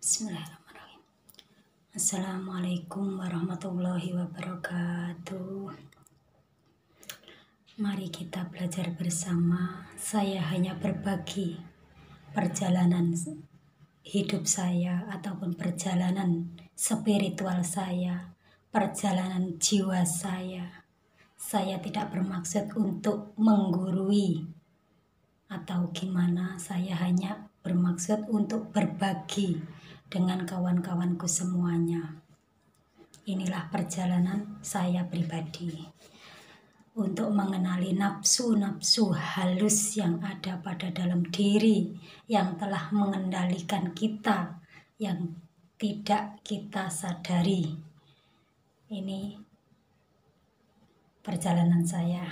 Bismillahirrahmanirrahim. Assalamualaikum warahmatullahi wabarakatuh. Mari kita belajar bersama. Saya hanya berbagi perjalanan hidup saya ataupun perjalanan spiritual saya, perjalanan jiwa saya. Saya tidak bermaksud untuk menggurui atau gimana, saya hanya bermaksud untuk berbagi dengan kawan-kawanku semuanya. Inilah perjalanan saya pribadi untuk mengenali nafsu-nafsu halus yang ada pada dalam diri, yang telah mengendalikan kita, yang tidak kita sadari. Ini perjalanan saya.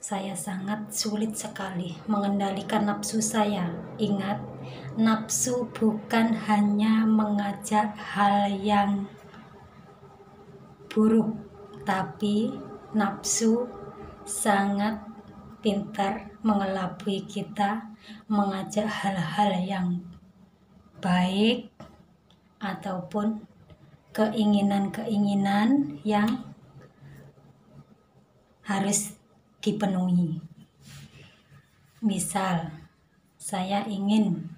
Saya sangat sulit sekali mengendalikan nafsu saya. Ingat, nafsu bukan hanya mengajak hal yang buruk, tapi nafsu sangat pintar mengelabui kita, mengajak hal-hal yang baik ataupun keinginan-keinginan yang harus dipenuhi. Misal, saya ingin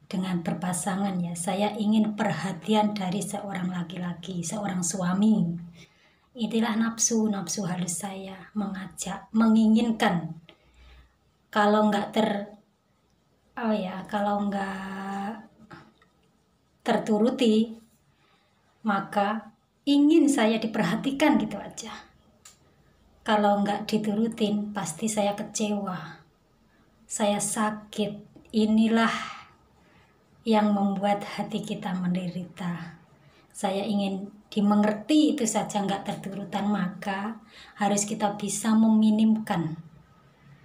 dengan berpasangan ya, saya ingin perhatian dari seorang laki-laki, seorang suami. Itulah nafsu halus saya, mengajak, menginginkan. Kalau nggak terturuti, maka ingin saya diperhatikan gitu aja. Kalau nggak diturutin, pasti saya kecewa, saya sakit. Inilah yang membuat hati kita menderita. Saya ingin dimengerti, itu saja nggak terturutan, maka harus kita bisa meminimkan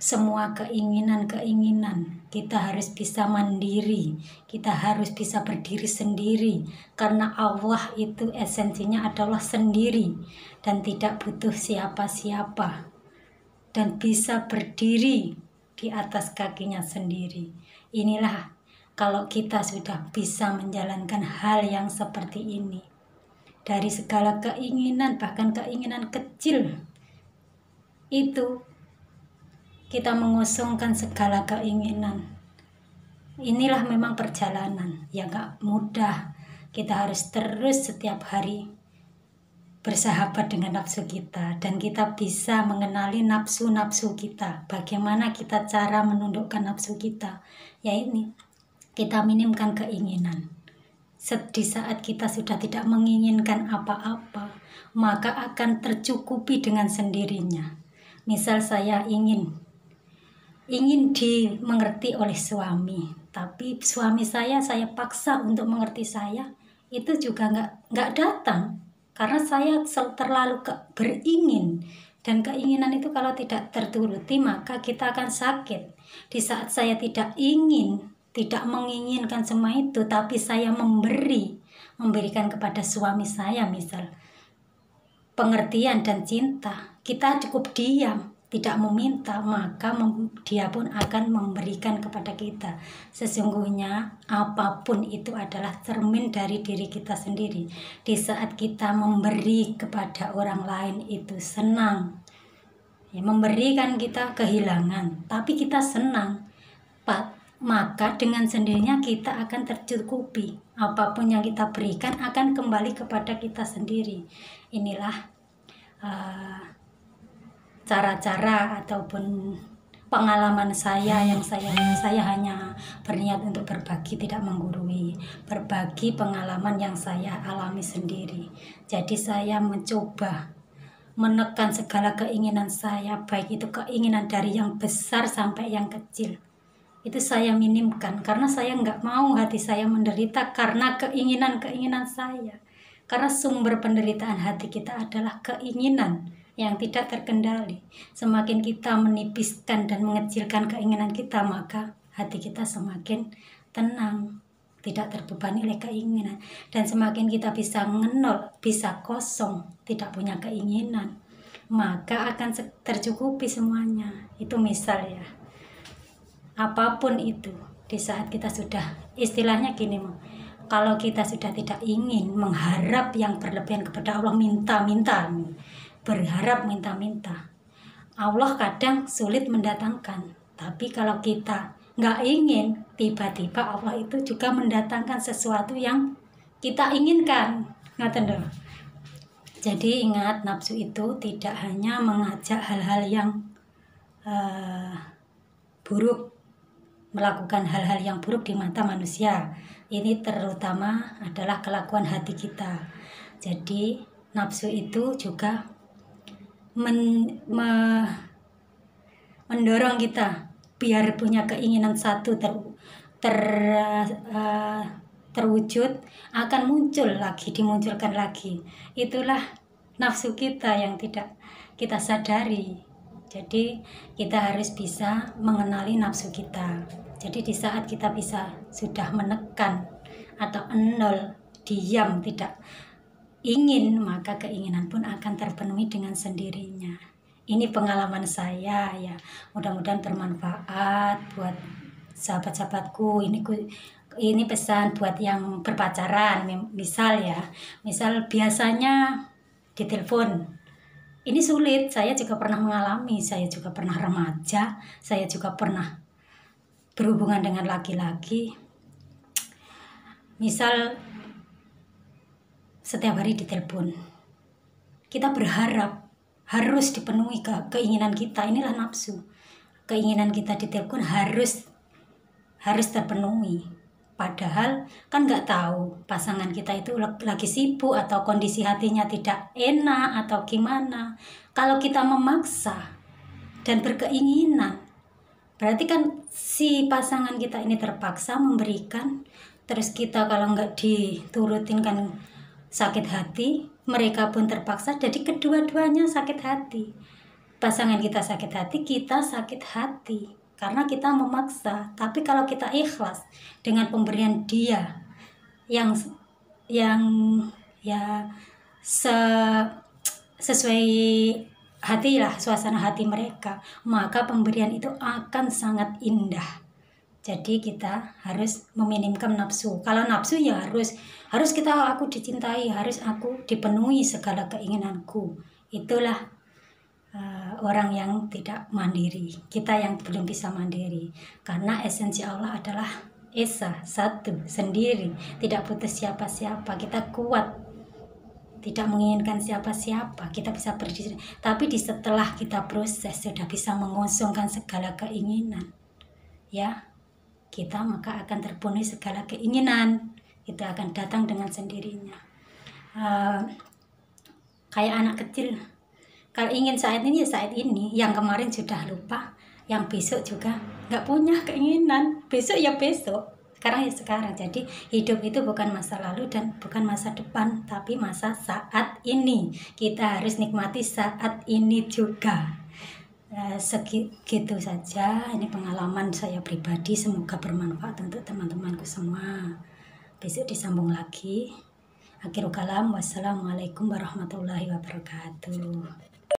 semua keinginan-keinginan. Kita harus bisa mandiri, kita harus bisa berdiri sendiri, karena Allah itu esensinya adalah sendiri dan tidak butuh siapa-siapa, dan bisa berdiri di atas kakinya sendiri. Inilah kalau kita sudah bisa menjalankan hal yang seperti ini, dari segala keinginan, bahkan keinginan kecil, itu kita mengosongkan segala keinginan. Inilah memang perjalanan yang gak mudah. Kita harus terus setiap hari bersahabat dengan nafsu kita, dan kita bisa mengenali nafsu-nafsu kita. Bagaimana kita cara menundukkan nafsu kita? Ya ini, kita minimkan keinginan. Di saat kita sudah tidak menginginkan apa-apa, maka akan tercukupi dengan sendirinya. Misal saya ingin dimengerti oleh suami, tapi suami saya paksa untuk mengerti saya, itu juga nggak datang, karena saya terlalu beringin, dan keinginan itu kalau tidak terturuti maka kita akan sakit. Di saat saya tidak menginginkan semua itu, tapi saya memberikan kepada suami saya misal pengertian dan cinta, kita cukup diam, tidak meminta, maka dia pun akan memberikan kepada kita. Sesungguhnya apapun itu adalah cermin dari diri kita sendiri. Di saat kita memberi kepada orang lain itu senang, ya, memberikan kita kehilangan, tapi kita senang, maka dengan sendirinya kita akan tercukupi. Apapun yang kita berikan akan kembali kepada kita sendiri. Inilah cara-cara ataupun pengalaman saya yang saya hanya berniat untuk berbagi, tidak menggurui, berbagi pengalaman yang saya alami sendiri. Jadi saya mencoba menekan segala keinginan saya, baik itu keinginan dari yang besar sampai yang kecil. Itu saya minimkan, karena saya nggak mau hati saya menderita karena keinginan-keinginan saya. Karena sumber penderitaan hati kita adalah keinginan yang tidak terkendali. Semakin kita menipiskan dan mengecilkan keinginan kita, maka hati kita semakin tenang, tidak terbebani oleh keinginan. Dan semakin kita bisa ngenol, bisa kosong, tidak punya keinginan, maka akan tercukupi semuanya. Itu misal ya, apapun itu, Di saat kita sudah, istilahnya gini, kalau kita sudah tidak ingin mengharap yang berlebihan kepada Allah, minta-minta, berharap minta-minta, Allah kadang sulit mendatangkan. Tapi kalau kita nggak ingin, tiba-tiba Allah itu juga mendatangkan sesuatu yang kita inginkan. Ngaten lho. Jadi ingat, nafsu itu tidak hanya mengajak hal-hal yang buruk, melakukan hal-hal yang buruk di mata manusia. Ini terutama adalah kelakuan hati kita. Jadi nafsu itu juga mendorong kita biar punya keinginan satu terwujud, akan muncul lagi, dimunculkan lagi. Itulah nafsu kita yang tidak kita sadari. Jadi kita harus bisa mengenali nafsu kita. Jadi di saat kita bisa sudah menekan atau nol, diam, tidak ingin, maka keinginan pun akan terpenuhi dengan sendirinya. Ini pengalaman saya ya. Mudah-mudahan bermanfaat buat sahabat-sahabatku. Ini pesan buat yang berpacaran, misal biasanya ditelepon. Ini sulit, saya juga pernah mengalami, saya juga pernah remaja, saya juga pernah berhubungan dengan laki-laki. Misal setiap hari ditelepon, kita berharap harus dipenuhi keinginan kita. Inilah nafsu. Keinginan kita ditelepon harus terpenuhi. Padahal kan nggak tahu pasangan kita itu lagi sibuk atau kondisi hatinya tidak enak atau gimana. Kalau kita memaksa dan berkeinginan, berarti kan si pasangan kita ini terpaksa memberikan, terus kita kalau nggak diturutin kan sakit hati, mereka pun terpaksa, jadi kedua-duanya sakit hati. Pasangan kita sakit hati, kita sakit hati. Karena kita memaksa. Tapi kalau kita ikhlas dengan pemberian dia yang sesuai hati lah, suasana hati mereka, maka pemberian itu akan sangat indah. Jadi kita harus meminimkan nafsu. Kalau nafsu ya harus aku dicintai, harus aku dipenuhi segala keinginanku. Itulah orang yang tidak mandiri, kita yang belum bisa mandiri. Karena esensi Allah adalah esa, satu, sendiri, tidak butuh siapa-siapa. Kita kuat, tidak menginginkan siapa-siapa, kita bisa berdiri. Tapi setelah kita proses sudah bisa mengosongkan segala keinginan, ya, kita maka akan terpenuhi segala keinginan. Itu akan datang dengan sendirinya. Kayak anak kecil, kalau ingin saat ini ya saat ini, yang kemarin sudah lupa, yang besok juga nggak punya keinginan, besok ya besok, sekarang ya sekarang. Jadi hidup itu bukan masa lalu dan bukan masa depan, tapi masa saat ini. Kita harus nikmati saat ini juga. Segitu saja, ini pengalaman saya pribadi, semoga bermanfaat untuk teman-temanku semua. Besok disambung lagi. Akhirul kalam, wassalamualaikum warahmatullahi wabarakatuh.